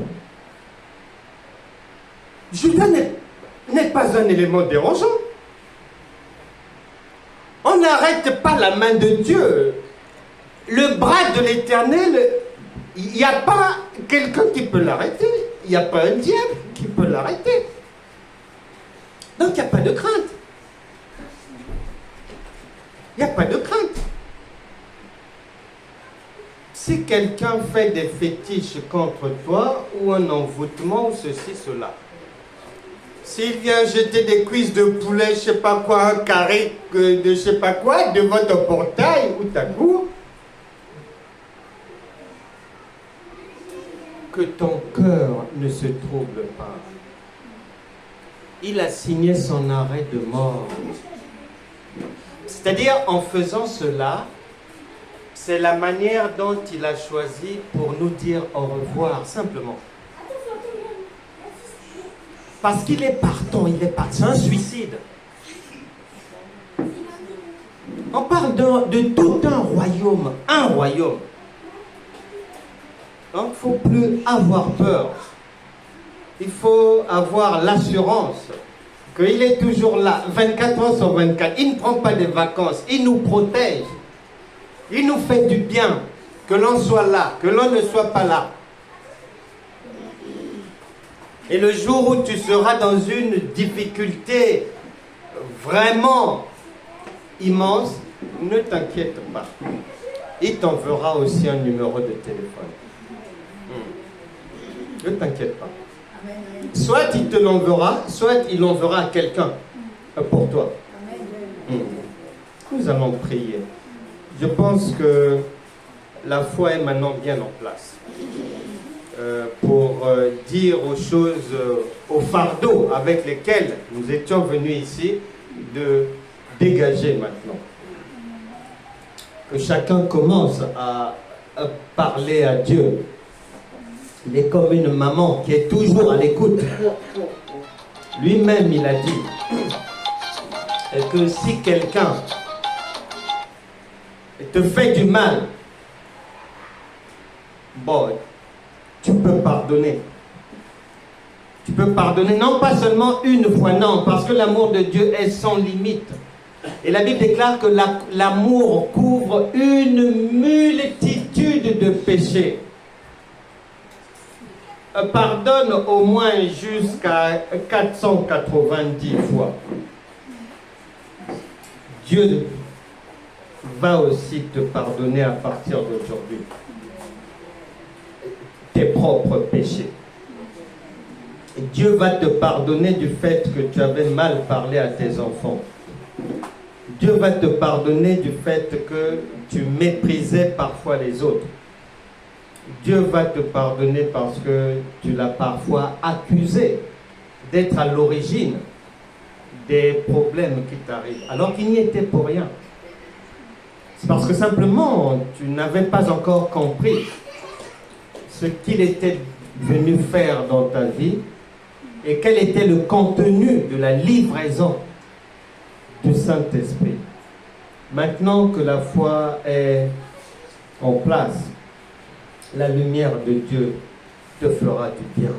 Judas n'est pas un élément dérangeant. On n'arrête pas la main de Dieu. Le bras de l'Éternel, il n'y a pas quelqu'un qui peut l'arrêter. Il n'y a pas un diable qui peut l'arrêter. Donc il n'y a pas de crainte. Il n'y a pas de crainte. Si quelqu'un fait des fétiches contre toi, ou un envoûtement, ou ceci, cela, s'il vient jeter des cuisses de poulet, je ne sais pas quoi, un carré de je ne sais pas quoi, devant ton portail ou ta cour, que ton cœur ne se trouble pas. Il a signé son arrêt de mort. C'est-à-dire, en faisant cela, c'est la manière dont il a choisi pour nous dire au revoir, simplement. Parce qu'il est partant, il est parti. C'est un suicide. On parle de tout un royaume. Un royaume. Donc, il ne faut plus avoir peur. Il faut avoir l'assurance qu'il est toujours là, 24 heures sur 24. Il ne prend pas de vacances, il nous protège. Il nous fait du bien, que l'on soit là, que l'on ne soit pas là. Et le jour où tu seras dans une difficulté vraiment immense, ne t'inquiète pas. Il t'enverra aussi un numéro de téléphone. Ne t'inquiète pas. Soit il te l'enverra, soit il l'enverra à quelqu'un pour toi. Nous allons prier. Je pense que la foi est maintenant bien en place pour dire aux choses, aux fardeaux avec lesquels nous étions venus ici, de dégager maintenant. Que chacun commence à parler à Dieu. Il est comme une maman qui est toujours à l'écoute. Lui-même, il a dit que si quelqu'un te fait du mal, bon, tu peux pardonner. Tu peux pardonner, non pas seulement une fois, non, parce que l'amour de Dieu est sans limite. Et la Bible déclare que l'amour couvre une multitude de péchés. Pardonne au moins jusqu'à 490 fois. Dieu va aussi te pardonner à partir d'aujourd'hui tes propres péchés. Et Dieu va te pardonner du fait que tu avais mal parlé à tes enfants. Dieu va te pardonner du fait que tu méprisais parfois les autres. Dieu va te pardonner parce que tu l'as parfois accusé d'être à l'origine des problèmes qui t'arrivent, alors qu'il n'y était pour rien. C'est parce que simplement, tu n'avais pas encore compris ce qu'il était venu faire dans ta vie et quel était le contenu de la livraison du Saint-Esprit. Maintenant que la foi est en place, la lumière de Dieu te fera du bien.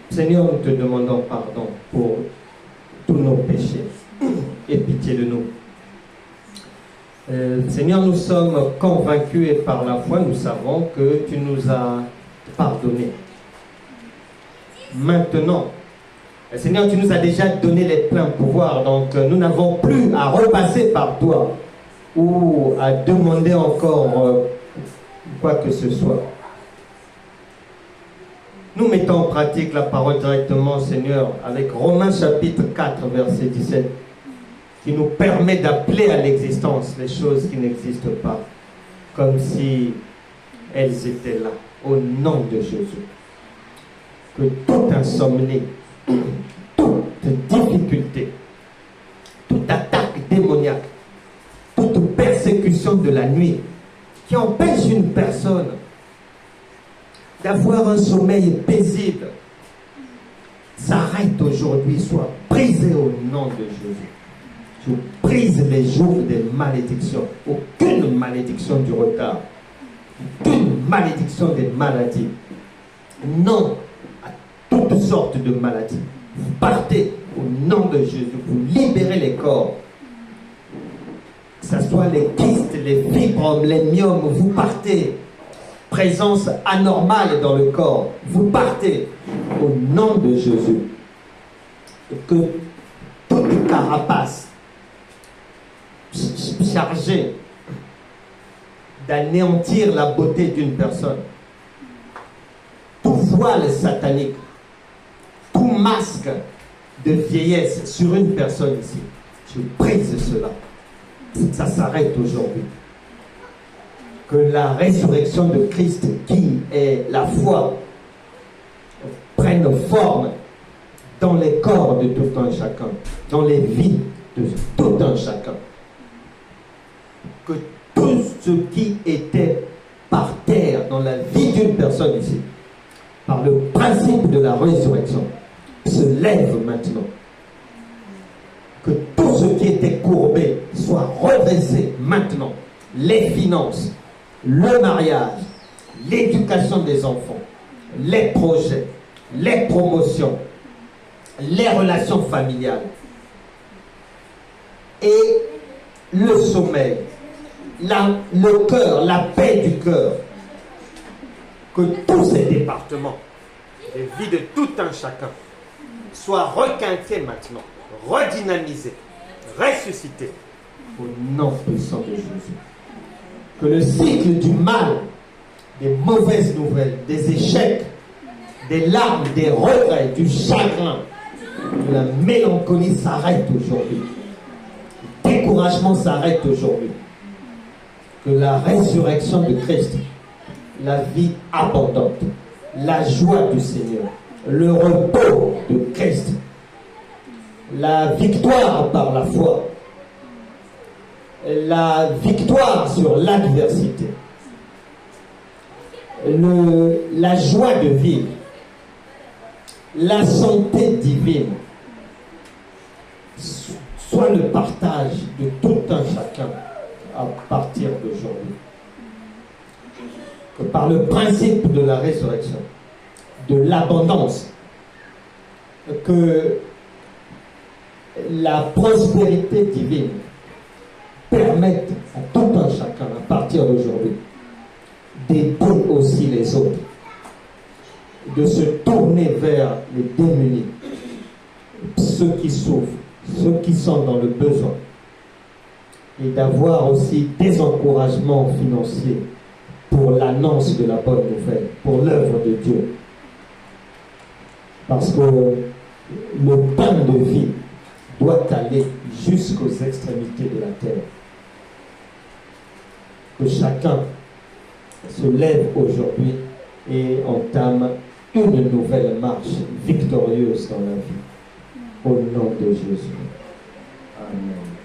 Seigneur, nous te demandons pardon pour tous nos péchés. Aie pitié de nous. Seigneur, nous sommes convaincus et par la foi, nous savons que tu nous as pardonné. Maintenant, Seigneur, tu nous as déjà donné les pleins pouvoirs, donc nous n'avons plus à repasser par toi ou à demander encore quoi que ce soit. Nous mettons en pratique la parole directement, Seigneur, avec Romains chapitre 4, verset 17, qui nous permet d'appeler à l'existence les choses qui n'existent pas, comme si elles étaient là, au nom de Jésus. Que toute insomnie, toute difficulté, toute attaque démoniaque, toute persécution de la nuit qui empêche une personne d'avoir un sommeil paisible, s'arrête aujourd'hui, soit brisé au nom de Jésus. Je brise les jours des malédictions. Aucune malédiction du retard, aucune malédiction des maladies. Non à toutes sortes de maladies. Vous partez au nom de Jésus. Vous libérez les corps. Que ce soit les kystes, les fibromes, les myomes, vous partez. Présence anormale dans le corps, vous partez au nom de Jésus. Et que toute carapace chargée d'anéantir la beauté d'une personne, tout voile satanique, tout masque de vieillesse sur une personne ici, je brise cela. Ça s'arrête aujourd'hui. Que la résurrection de Christ, qui est la foi, prenne forme dans les corps de tout un chacun, dans les vies de tout un chacun. Que tout ce qui était par terre dans la vie d'une personne ici, par le principe de la résurrection, se lève maintenant. Que tout ce qui était courbé soit redressé maintenant. Les finances, le mariage, l'éducation des enfants, les projets, les promotions, les relations familiales et le sommeil, le cœur, la paix du cœur. Que tous ces départements de vie de tout un chacun soient requinqués maintenant, redynamisés, ressuscités au nom puissant de Jésus. Que le cycle du mal, des mauvaises nouvelles, des échecs, des larmes, des regrets, du chagrin, de la mélancolie s'arrête aujourd'hui. Le découragement s'arrête aujourd'hui. Que la résurrection de Christ, la vie abondante, la joie du Seigneur, le repos de Christ, la victoire par la foi, la victoire sur l'adversité, la joie de vivre, la santé divine, soit le partage de tout un chacun à partir d'aujourd'hui. Que par le principe de la résurrection, de l'abondance, que la prospérité divine permette à tout un chacun, à partir d'aujourd'hui, d'aider aussi les autres, de se tourner vers les démunis, ceux qui souffrent, ceux qui sont dans le besoin, et d'avoir aussi des encouragements financiers pour l'annonce de la bonne nouvelle, pour l'œuvre de Dieu. Parce que le pain de vie doit aller jusqu'aux extrémités de la terre. Que chacun se lève aujourd'hui et entame une nouvelle marche victorieuse dans la vie. Au nom de Jésus. Amen.